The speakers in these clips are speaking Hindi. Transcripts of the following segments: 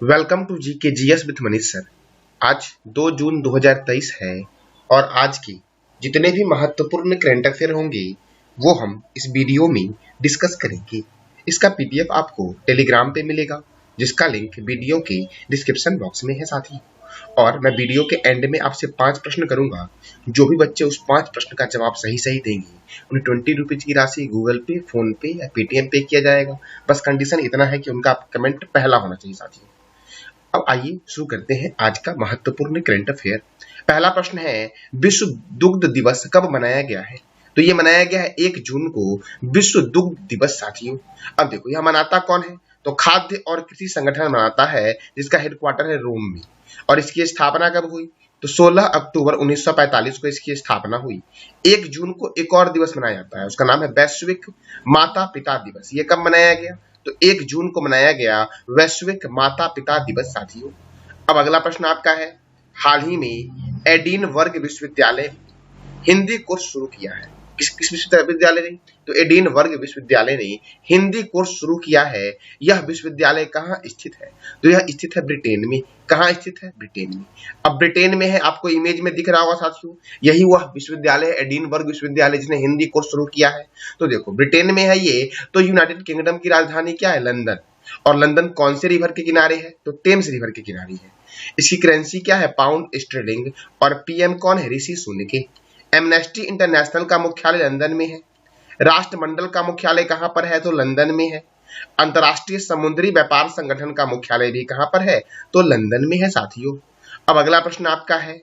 Welcome to GK GS with Manish sir. आज 2 जून 2023 है और आज के जितने भी महत्वपूर्ण करंट अफेयर होंगे वो हम इस वीडियो में डिस्कस करेंगे। इसका पीडीएफ आपको टेलीग्राम पे मिलेगा जिसका लिंक वीडियो के डिस्क्रिप्शन बॉक्स में है साथी। और मैं वीडियो के एंड में आपसे 5 प्रश्न करूंगा। जो भी बच्चे उस 5 प्रश्न का जवाब सही देंगे उन्हें 20 रुपीज की राशि गूगल पे, फोन पे या पेटीएम पे किया जाएगा। बस कंडीशन इतना है कि उनका कमेंट पहला होना चाहिए साथी। अब आइए शुरू करते हैं आज का महत्वपूर्ण करंट अफेयर। पहला प्रश्न है, विश्व दुग्ध दिवस कब मनाया गया है? तो ये मनाया गया है 1 जून को विश्व दुग्ध दिवस साथियों। अब देखो यह मनाता कौन है? तो खाद्य और कृषि संगठन मनाता है जिसका हेडक्वार्टर है रोम में। और इसकी स्थापना कब हुई? तो 16 अक्टूबर 1945 को इसकी स्थापना हुई। 1 जून को एक और दिवस मनाया जाता है, उसका नाम है वैश्विक माता पिता दिवस। ये कब मनाया गया? तो 1 जून को मनाया गया वैश्विक माता पिता दिवस साथियों। अब अगला प्रश्न आपका है, हाल ही में एडिनबर्ग विश्वविद्यालय हिंदी कोर्स शुरू किया है। किस विश्वविद्यालय ने? तो एडिनबर्ग विश्वविद्यालय ने हिंदी कोर्स शुरू किया है। यह विश्वविद्यालय कहाँ स्थित है? तो यह स्थित है ब्रिटेन में। कहाँ स्थित है? ब्रिटेन में। अब ब्रिटेन में है, आपको इमेज में दिख रहा होगा साथियों, यही वह विश्वविद्यालय एडिनबर्ग विश्वविद्यालय जिसने हिंदी कोर्स शुरू किया है। तो देखो ब्रिटेन में है ये। तो यूनाइटेड किंगडम की राजधानी क्या है? लंदन। और लंदन कौन से रिवर के किनारे है? तो टेम्स रिवर के किनारे है। इसकी करेंसी क्या है? Pound sterling. और पीएम कौन है? ऋषि सुनक। एमनेस्टी इंटरनेशनल का मुख्यालय लंदन में है। राष्ट्रमंडल का मुख्यालय कहां पर है? तो लंदन में है। अंतर्राष्ट्रीय समुद्री व्यापार संगठन का मुख्यालय भी कहां पर है? तो लंदन में है साथियों। अब अगला प्रश्न आपका है,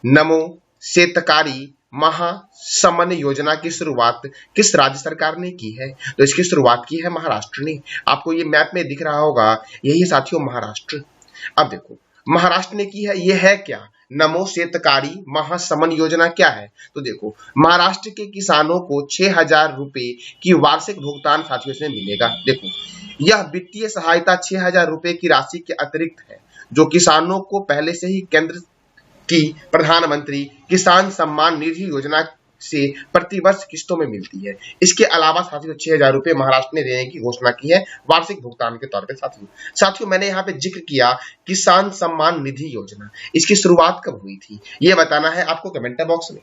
नमो शेतकारी महासमन योजना की शुरुआत किस राज्य सरकार ने की है? तो इसकी शुरुआत की है महाराष्ट्र ने। आपको ये मैप में दिख रहा होगा, यही साथियों महाराष्ट्र। अब देखो महाराष्ट्र ने की है, ये है क्या? नमो शेतकारी महासमन योजना क्या है? तो देखो महाराष्ट्र के किसानों को 6,000 रुपए की वार्षिक भुगतान साथियों से मिलेगा। देखो यह वित्तीय सहायता 6,000 रुपए की राशि के अतिरिक्त है जो किसानों को पहले से ही केंद्र की प्रधानमंत्री किसान सम्मान निधि योजना से प्रतिवर्ष किस्तों में मिलती है। इसके अलावा साथियों 6,000 रुपए महाराष्ट्र ने देने की घोषणा की है वार्षिक भुगतान के तौर पे साथियों मैंने यहाँ पे जिक्र किया किसान सम्मान निधि योजना, इसकी शुरुआत कब हुई थी ये बताना है आपको कमेंट बॉक्स में।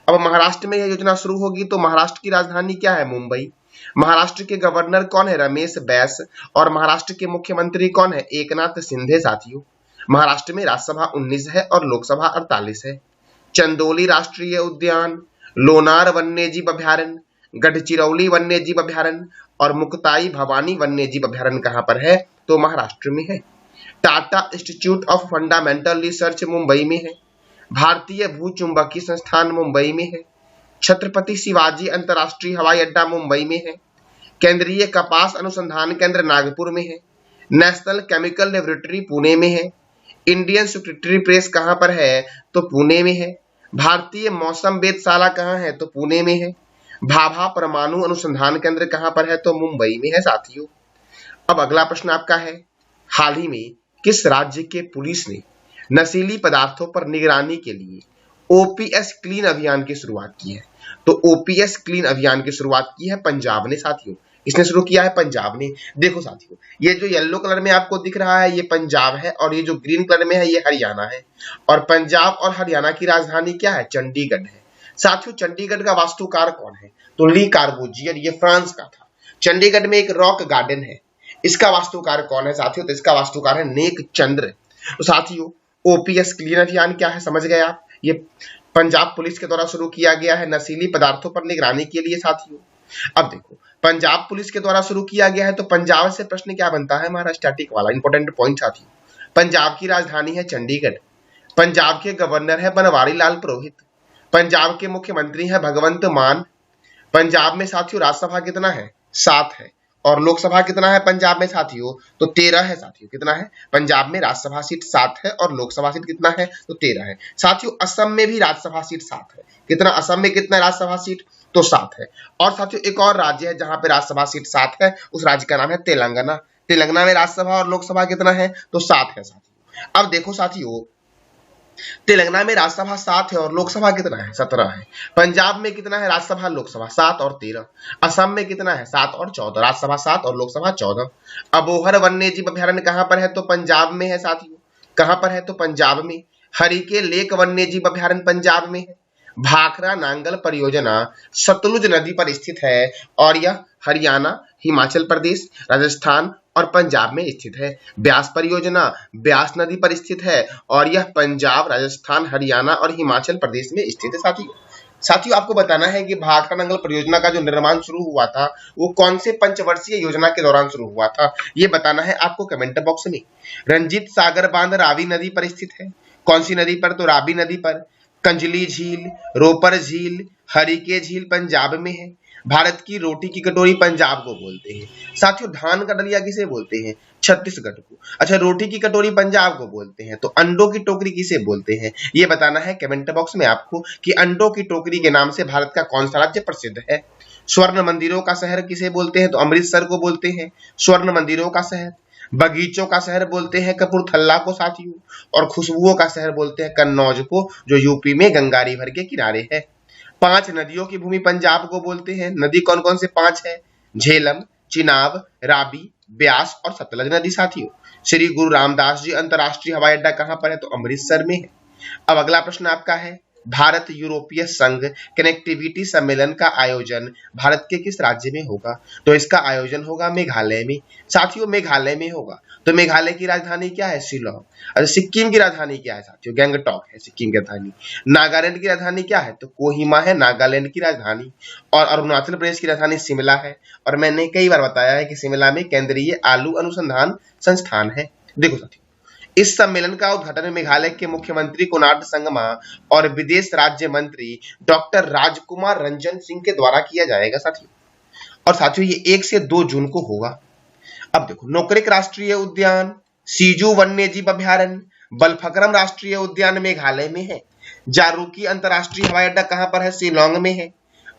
अब महाराष्ट्र में यह योजना शुरू होगी तो महाराष्ट्र की राजधानी क्या है? मुंबई। महाराष्ट्र के गवर्नर कौन है? रमेश बैस। और महाराष्ट्र के मुख्यमंत्री कौन है? एकनाथ शिंदे साथियों। महाराष्ट्र में राज्यसभा 19 है और लोकसभा 48 है। चंदोली राष्ट्रीय उद्यान, लोनार वन्यजीव अभ्यारण्य, गढ़चिरौली वन्यजीव अभ्यारण्य और मुक्ताई भवानी वन्यजीव अभ्यारण्य कहां पर है? तो महाराष्ट्र में है। Tata institute of fundamental research Mumbai में है। भारतीय भूचुंबकीय संस्थान मुंबई में है। छत्रपति शिवाजी अंतरराष्ट्रीय हवाई अड्डा मुंबई में है। केंद्रीय कपास अनुसंधान केंद्र नागपुर में है। नेशनल केमिकल लेबोरेटरी पुणे में है। इंडियन सेक्रेटरी प्रेस कहां पर है? तो पुणे में है। भारतीय मौसम वेधशाला कहां है? तो पुणे में है। भाभा परमाणु अनुसंधान केंद्र कहां पर है? तो मुंबई में है साथियों। अब अगला प्रश्न आपका है, हाल ही में किस राज्य के पुलिस ने नशीली पदार्थों पर निगरानी के लिए ओपीएस क्लीन अभियान की शुरुआत की है? तो ओपीएस क्लीन अभियान की शुरुआत की है पंजाब ने साथियों। इसने शुरू किया है पंजाब ने। देखो साथियों ये जो येलो कलर में आपको दिख रहा है ये पंजाब है और ये जो ग्रीन कलर में है ये हरियाणा है। और पंजाब और हरियाणा की राजधानी क्या है? चंडीगढ़ है साथियों। चंडीगढ़ का वास्तुकार कौन है? तो ली कार्बूजियर, ये फ्रांस का था। चंडीगढ़ में एक रॉक गार्डन है, इसका वास्तुकार कौन है साथियों? तो इसका वास्तुकार है नेक चंद्र। तो साथियों ओपीएस क्लीन अभियान क्या है समझ गए आप? ये पंजाब पुलिस के द्वारा शुरू किया गया है नशीली पदार्थों पर निगरानी के लिए साथियों। अब देखो पंजाब पुलिस के द्वारा शुरू किया गया है तो पंजाब से प्रश्न क्या बनता है हमारा? स्टैटिक वाला इंपॉर्टेंट पॉइंट साथियों। पंजाब की राजधानी है चंडीगढ़। पंजाब के गवर्नर है बनवारी लाल पुरोहित। पंजाब के मुख्यमंत्री है भगवंत मान। पंजाब में साथियों राज्यसभा कितना है? 7 है। और लोकसभा कितना है पंजाब में साथियों? तो 13 है साथियों। कितना है? पंजाब में राज्यसभा सीट 7 है और लोकसभा सीट कितना है? तो 13 है साथियों। असम में भी राज्यसभा सीट 7 है। कितना? असम में कितना राज्यसभा सीट? तो 7 है। और साथियों एक और राज्य है जहां पे राज्यसभा सीट 7 है, उस राज्य का नाम है तेलंगाना। तेलंगाना में राज्यसभा और लोकसभा कितना है? तो 7 है साथियों। अब देखो साथियों तेलंगाना में राज्यसभा 7 है और लोकसभा कितना है? 17 है। पंजाब में कितना है? राज्यसभा लोकसभा 7 और 13। असम में कितना है? 7 और 14। राज्यसभा 7 और लोकसभा 14। अबोहर वन्य जीव अभयारण्य कहां पर है? तो पंजाब में है साथियों। कहां पर है? तो पंजाब में। हरिके लेक वन्य जीव अभयारण्य पंजाब में है। भाखड़ा नांगल परियोजना सतलुज नदी पर स्थित है और यह हरियाणा, हिमाचल प्रदेश, राजस्थान और पंजाब में स्थित है। ब्यास परियोजना ब्यास नदी पर स्थित है और यह पंजाब, राजस्थान, हरियाणा और हिमाचल प्रदेश में स्थित है साथियों आपको बताना है कि भाखड़ा नांगल परियोजना का जो निर्माण शुरू हुआ था वो कौन से पंचवर्षीय योजना के दौरान शुरू हुआ था, ये बताना है आपको कमेंट बॉक्स में। रंजीत सागर बांध रावी नदी पर स्थित है। कौन सी नदी पर? तो रावी नदी पर। कंजली झील, रोपर झील, हरिके झील पंजाब में है। भारत की रोटी की कटोरी पंजाब को बोलते हैं साथियों। धान का दलिया किसे बोलते हैं? छत्तीसगढ़ को। अच्छा, रोटी की कटोरी पंजाब को बोलते हैं। तो अंडों की टोकरी किसे बोलते हैं, ये बताना है कमेंट बॉक्स में आपको कि अंडों की टोकरी के नाम से भारत का कौन सा राज्य प्रसिद्ध है। स्वर्ण मंदिरों का शहर किसे बोलते हैं? तो अमृतसर को बोलते हैं स्वर्ण मंदिरों का शहर। बगीचों का शहर बोलते हैं कपूरथला को साथियों। और खुशबुओं का शहर बोलते हैं कन्नौज को, जो यूपी में गंगा रिवर के किनारे है। 5 नदियों की भूमि पंजाब को बोलते हैं। नदी कौन कौन से 5 है? झेलम, चिनाब, रावी, ब्यास और सतलज नदी साथियों। श्री गुरु रामदास जी अंतरराष्ट्रीय हवाई अड्डा कहां पर है? तो अमृतसर में है। अब अगला प्रश्न आपका है, भारत यूरोपीय संघ कनेक्टिविटी सम्मेलन का आयोजन भारत के किस राज्य में होगा? तो इसका आयोजन होगा मेघालय में साथियों। मेघालय में होगा। तो मेघालय की राजधानी क्या है? शिलोंग। अच्छा, सिक्किम की राजधानी क्या है साथियों? गैंगटॉक है सिक्किम की राजधानी। नागालैंड की राजधानी क्या है? तो कोहिमा है नागालैंड की राजधानी। और अरुणाचल प्रदेश की राजधानी शिमला है। और मैंने कई बार बताया है कि शिमला में केंद्रीय आलू अनुसंधान संस्थान है। देखो साथियों, इस सम्मेलन का उद्घाटन मेघालय के मुख्यमंत्री कोनार्ड संगमा और विदेश राज्य मंत्री डॉक्टर राजकुमार रंजन सिंह के द्वारा किया जाएगा साथियों। और साथियों ये 1 से 2 जून को होगा। अब देखो, नोकरेक राष्ट्रीय उद्यान, सीजू वन्य जीव अभयारण्य, बलफकरम राष्ट्रीय उद्यान मेघालय में है। जारूकी अंतरराष्ट्रीय हवाई अड्डा कहां पर है? शिलोंग में है।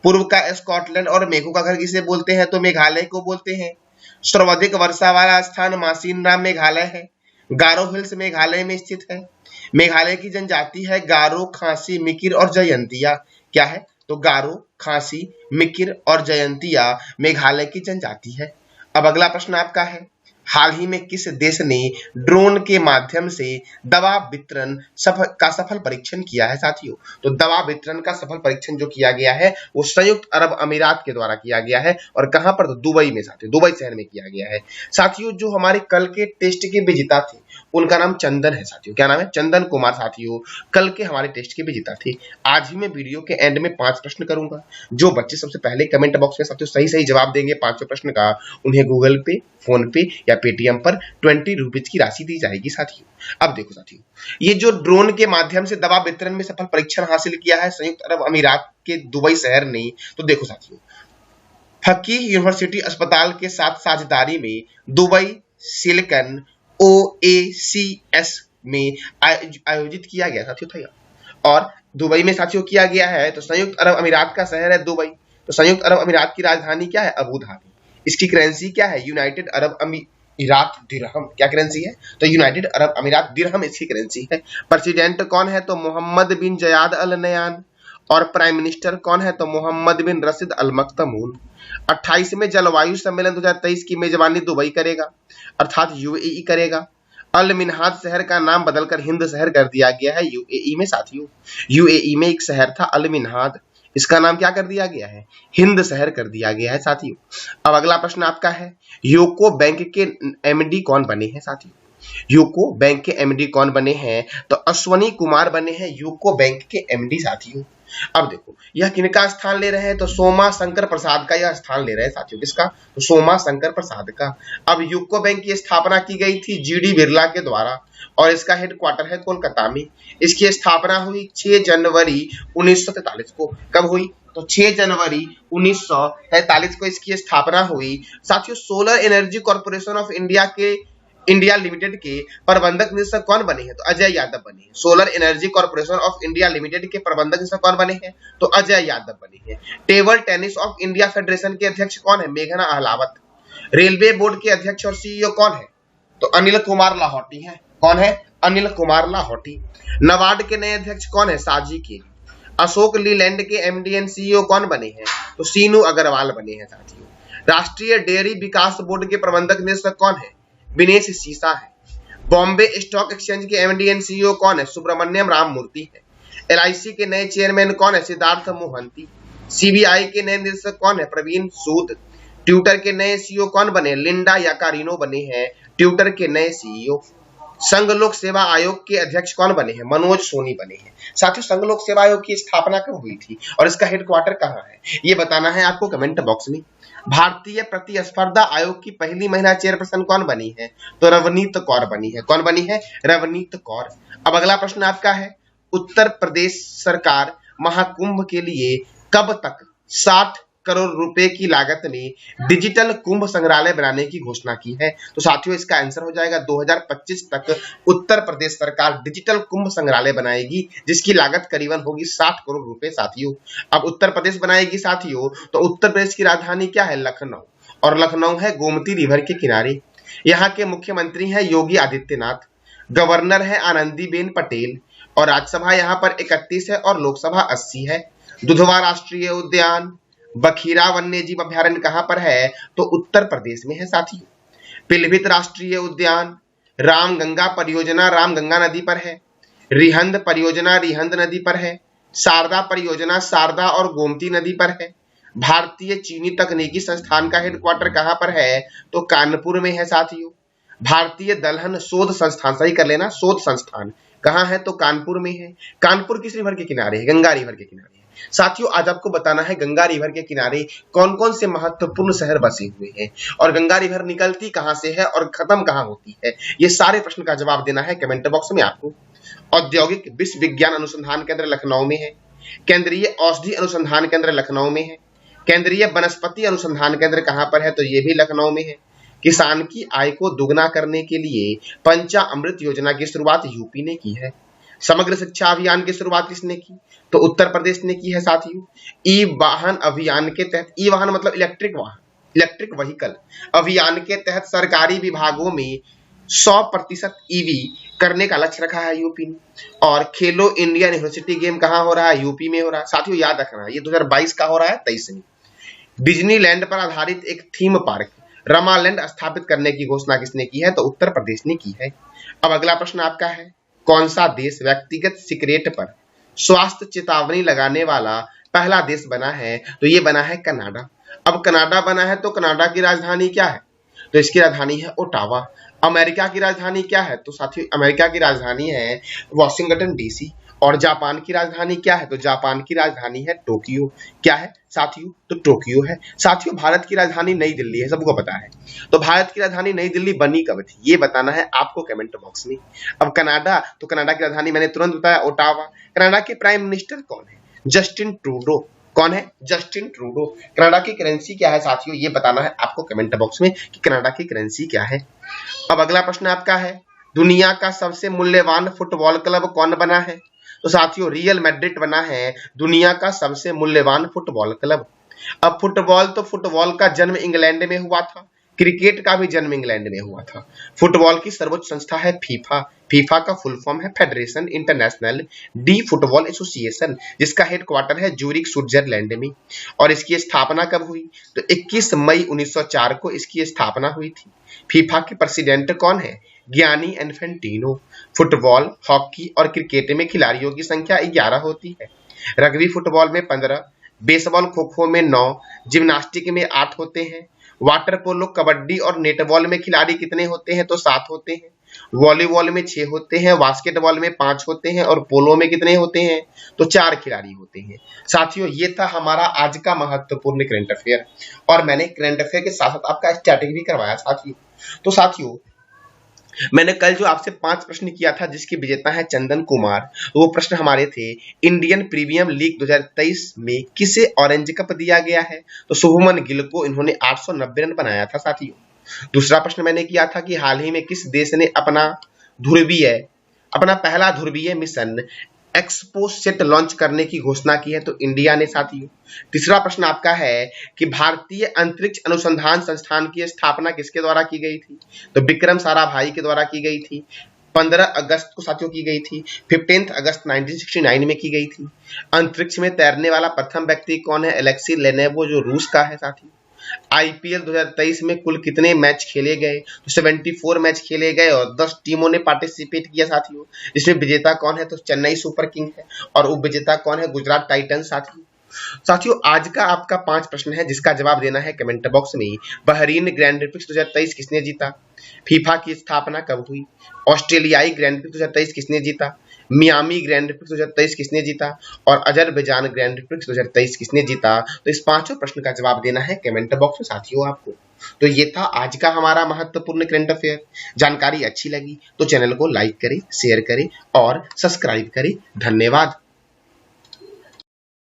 पूर्व का स्कॉटलैंड और मेघों का घर किसे बोलते हैं? तो मेघालय को बोलते हैं। सर्वाधिक वर्षा वाला स्थान मासिन राम मेघालय है। गारो हिल्स मेघालय में स्थित है। मेघालय की जनजाति है गारो, खासी, मिकिर और जयंतिया। क्या है? तो गारो, खासी, मिकिर और जयंतिया मेघालय की जनजाति है। अब अगला प्रश्न आपका है, हाल ही में किस देश ने ड्रोन के माध्यम से दवा वितरण का सफल परीक्षण किया है साथियों? तो दवा वितरण का सफल परीक्षण जो किया गया है वो संयुक्त अरब अमीरात के द्वारा किया गया है। और कहां पर? तो दुबई में साथियों, दुबई शहर में किया गया है साथियों। जो हमारे कल के टेस्ट के विजेता थे उनका नाम चंदन है साथियों। क्या नाम है? चंदन कुमार साथियों कल के हमारे टेस्ट के विजेता थे। आज ही मैं वीडियो के एंड में 5 प्रश्न करूंगा। जो बच्चे सबसे पहले कमेंट बॉक्स में साथियों सही जवाब देंगे 5 प्रश्न का, उन्हें गूगल पे, फोन पे या पेटीएम पर 20 रुपीज की राशि दी जाएगी साथियों। अब देखो साथियों, ये जो ड्रोन के माध्यम से दवा वितरण में सफल परीक्षण हासिल किया है संयुक्त अरब अमीरात के दुबई शहर ने, तो देखो साथियों, फकीह यूनिवर्सिटी अस्पताल के साथ साझेदारी में दुबई सिलिकन OACS में आयोजित किया गया साथियों। और दुबई में साथियों किया गया है, तो संयुक्त अरब अमीरात का शहर है दुबई। तो संयुक्त अरब अमीरात की राजधानी क्या है? Abu Dhabi. इसकी करेंसी क्या है? यूनाइटेड अरब अमीरात दिरहम। क्या करेंसी है? तो यूनाइटेड अरब अमीरात दिरहम इसकी करेंसी है। प्रेसिडेंट कौन है? तो मोहम्मद बिन जयाद अल नयान। और प्राइम मिनिस्टर कौन है? तो मोहम्मद बिन रशीद अल मख्तूम। 28वें जलवायु सम्मेलन 2023 की मेजबानी दुबई करेगा, अर्थात UAE करेगा। अल मिनहाज शहर का नाम बदलकर हिंद शहर कर दिया गया है UAE में साथियों। UAE में एक शहर था अल मिनहाज, इसका नाम क्या कर दिया गया है? हिंद शहर कर दिया गया है साथियों। अब अगला प्रश्न आपका है, यूको बैंक के MD कौन बने हैं साथियों? यूको बैंक के MD कौन बने हैं? तो अश्वनी कुमार बने हैं यूको बैंक के MD साथियों। अब देखो, यह किनका स्थान ले रहे हैं? तो सोमा शंकर प्रसाद का यह स्थान ले रहे हैं साथियों। किसका? तो सोमा शंकर प्रसाद का। अब यूको बैंक की स्थापना की गई थी GD बिरला के द्वारा और इसका हेडक्वार्टर है कोलकाता में। इसकी स्थापना हुई 6 जनवरी 1943 को। कब हुई? तो 6 जनवरी 1943 को इसकी स्थापना हुई साथियों। Solar energy corporation of India limited के प्रबंधक निदेशक कौन बने हैं? तो अजय यादव बने हैं। Solar energy corporation of India limited के प्रबंधक निदेशक कौन बने हैं? तो अजय यादव बने हैं। Table tennis of India federation के अध्यक्ष कौन है? मेघना अहलावत। रेलवे बोर्ड के अध्यक्ष और CEO कौन है? तो अनिल कुमार लाहौटी हैं। कौन है? अनिल कुमार लाहौटी। नाबार्ड के नए अध्यक्ष कौन है? साजी के। अशोक लीलैंड के एमडी एंड सीईओ कौन बने हैं? तो सीनू अग्रवाल बने हैं साथियों। राष्ट्रीय डेयरी विकास बोर्ड के प्रबंधक निदेशक कौन है? विनेश सीसा है। बॉम्बे स्टॉक एक्सचेंज के एमडी एंड सीईओ कौन है? सुब्रमण्यम राममूर्ति है। एलआईसी के नए चेयरमैन कौन है? सिद्धार्थ मोहंती। सीबीआई के नए निदेशक कौन है? प्रवीण सूद। ट्विटर के नए सीईओ कौन बने? लिंडा याकारिनो बने हैं ट्विटर के नए सीईओ। संघ लोक सेवा आयोग के अध्यक्ष कौन बने हैं? मनोज सोनी बने हैं। साथियों, संघ लोक सेवा आयोग की स्थापना कब हुई थी और इसका हेडक्वार्टर कहाँ है, ये बताना है आपको कमेंट बॉक्स में। भारतीय प्रतिस्पर्धा आयोग की पहली महिला चेयरपर्सन कौन बनी है? तो रवनीत कौर बनी है। कौन बनी है? रवनीत कौर। अब अगला प्रश्न आपका है, उत्तर प्रदेश सरकार महाकुंभ के लिए कब तक 60 करोड़ रुपए की लागत में डिजिटल कुंभ संग्रहालय बनाने की घोषणा की है? तो साथियों, इसका आंसर हो जाएगा 2025 तक उत्तर प्रदेश सरकार डिजिटल कुंभ संग्रहालय बनाएगी, जिसकी लागत करीबन होगी 60 करोड़ रुपए साथियों। अब उत्तर प्रदेश बनाएगी साथियों, तो उत्तर प्रदेश की राजधानी क्या है? लखनऊ। और लखनऊ है गोमती रिवर के किनारे। यहाँ के मुख्यमंत्री हैं योगी आदित्यनाथ, गवर्नर है आनंदीबेन पटेल, और राज्यसभा यहाँ पर 31 है और लोकसभा 80 है। दुधवा राष्ट्रीय उद्यान, बखीरा वन्य जीव अभयारण्य कहां पर है? तो उत्तर प्रदेश में है साथियों। पिलभित राष्ट्रीय उद्यान, रामगंगा परियोजना रामगंगा नदी पर है। रिहंद परियोजना रिहंद नदी पर है। शारदा परियोजना शारदा और गोमती नदी पर है। भारतीय चीनी तकनीकी संस्थान का हेडक्वार्टर कहां पर है? तो कानपुर में है साथियों। भारतीय दलहन शोध संस्थान, सही कर लेना, शोध संस्थान कहां है? तो कानपुर में है। कानपुर किस रिवर के किनारे है? गंगा रिवर के किनारे है। साथियों, आज आपको बताना है गंगा रिवर के किनारे कौन कौन से महत्वपूर्ण शहर बसे हुए हैं और गंगा रिवर निकलती कहां से है और खत्म कहां होती है। ये सारे प्रश्न का जवाब देना है कमेंट बॉक्स में आपको। औद्योगिक विश्व विज्ञान अनुसंधान केंद्र लखनऊ में है। केंद्रीय औषधि अनुसंधान केंद्र लखनऊ में है। केंद्रीय वनस्पति अनुसंधान केंद्र कहां पर है? तो ये भी लखनऊ में है। किसान की आय को दुगना करने के लिए पंचामृत योजना की शुरुआत यूपी ने की है। समग्र शिक्षा अभियान की शुरुआत किसने की? तो उत्तर प्रदेश ने की है साथियों। ई वाहन अभियान के तहत, ई वाहन मतलब इलेक्ट्रिक वाहन, इलेक्ट्रिक व्हीकल अभियान के तहत सरकारी विभागों में 100% ईवी करने का लक्ष्य रखा है यूपी ने। और खेलो इंडिया यूनिवर्सिटी गेम कहां हो रहा है? यूपी में हो रहा है साथियों। याद रखना, ये 2022 का हो रहा है, 23 में। डिज्नीलैंड पर आधारित एक थीम पार्क रमालैंड स्थापित करने की घोषणा किसने की है? तो उत्तर प्रदेश ने की है। अब अगला प्रश्न आपका है, कौन सा देश व्यक्तिगत सिगरेट पर स्वास्थ्य चेतावनी लगाने वाला पहला देश बना है? तो ये बना है कनाडा। अब कनाडा बना है तो कनाडा की राजधानी क्या है? तो इसकी राजधानी है ओटावा। अमेरिका की राजधानी क्या है? तो साथियों, अमेरिका की राजधानी है वॉशिंगटन डीसी। और जापान की राजधानी क्या है? तो जापान की राजधानी है टोक्यो। क्या है साथियों? तो टोक्यो है। साथियों, भारत की राजधानी नई दिल्ली है, सबको पता है। तो भारत की राजधानी नई दिल्ली बनी कब थी, ये बताना है आपको कमेंट बॉक्स में। अब कनाडा, तो कनाडा की राजधानी मैंने तुरंत बताया, ओटावा। कनाडा के प्राइम मिनिस्टर कौन है? Justin Trudeau. कौन है? Justin Trudeau. कनाडा की करेंसी क्या है साथियों? ये बताना है आपको कमेंट बॉक्स में कि कनाडा की करेंसी क्या है। अब अगला प्रश्न आपका है, दुनिया का सबसे मूल्यवान फुटबॉल क्लब कौन बना है? तो साथियों, रियल मैड्रिड बना है दुनिया का सबसे मूल्यवान फुटबॉल क्लब। अब फुटबॉल का जन्म इंग्लैंड में हुआ था, क्रिकेट का भी जन्म इंग्लैंड में हुआ था। फुटबॉल की सर्वोच्च संस्था है फीफा। फीफा का फुल फॉर्म है federation international D football association, जिसका हेडक्वार्टर है जूरिक स्विट्जरलैंड में। और इसकी स्थापना कब हुई? तो 21 मई 1904 को इसकी स्थापना हुई थी। फीफा के प्रेसिडेंट कौन है? Gianni Infantino. फुटबॉल, हॉकी और क्रिकेट में खिलाड़ियों की संख्या 11 होती है। रग्बी फुटबॉल में 15, बेसबॉल खो खो में 9, जिम्नास्टिक में 8 होते हैं। वाटर पोलो, कबड्डी और नेटबॉल में खिलाड़ी कितने होते हैं? तो 7 होते हैं। वॉलीबॉल में 6 होते हैं, बास्केटबॉल में 5 होते हैं और पोलो में कितने होते हैं? तो 4 खिलाड़ी होते हैं। साथियों, ये था हमारा आज का महत्वपूर्ण करंट अफेयर। और मैंने करंट अफेयर के साथ साथ आपका स्टैटिक भी करवाया साथियों। तो साथियों, मैंने कल जो आपसे 5 प्रश्न किया था, जिसके विजेता है चंदन कुमार, तो वो प्रश्न हमारे थे, इंडियन प्रीमियर लीग 2023 में किसे ऑरेंज कप दिया गया है? तो शुभमन गिल को इन्होंने 890 रन बनाया था साथियों। दूसरा प्रश्न मैंने किया था कि हाल ही में किस देश ने अपना पहला ध्रुवीय मिशन एक्सपोसेट लॉन्च करने की घोषणा की है? तो इंडिया ने साथियों। तीसरा प्रश्न आपका है कि भारतीय अंतरिक्ष अनुसंधान संस्थान की स्थापना किसके द्वारा की गई थी? तो विक्रम साराभाई के द्वारा की गई थी। 15 अगस्त को साथियों की गई थी। 15 अगस्त 1969 में की गई थी। अंतरिक्ष में तैरने वाला प्रथम व्यक्ति कौन है? अलेक्सी लेनेवो, जो रूस का है साथी। आईपीएल 2023 में कुल कितने मैच खेले गए? तो 74 मैच खेले गए और 10 टीमों ने पार्टिसिपेट किया साथियों। इसमें विजेता कौन है? तो चेन्नई सुपर किंग है और उप विजेता कौन है? गुजरात टाइटंस साथियों। साथियों आज का आपका 5 प्रश्न है जिसका जवाब देना है कमेंट बॉक्स में। बहरीन ग्रैंड प्रिक्स 2023 किसने जीता? फीफा की स्थापना कब हुई? ऑस्ट्रेलियाई ग्रैंड प्रिक्स 2023 किसने जीता? मियामी ग्रैंड प्रिक्स 2023 किसने जीता? और अजरबैजान ग्रैंड प्रिक्स 2023 किसने जीता? तो इस पांचों प्रश्न का जवाब देना है कमेंट बॉक्स में साथियों आपको। तो ये था आज का हमारा महत्वपूर्ण करंट अफेयर। जानकारी अच्छी लगी तो चैनल को लाइक करें, शेयर करें और सब्सक्राइब करें। धन्यवाद।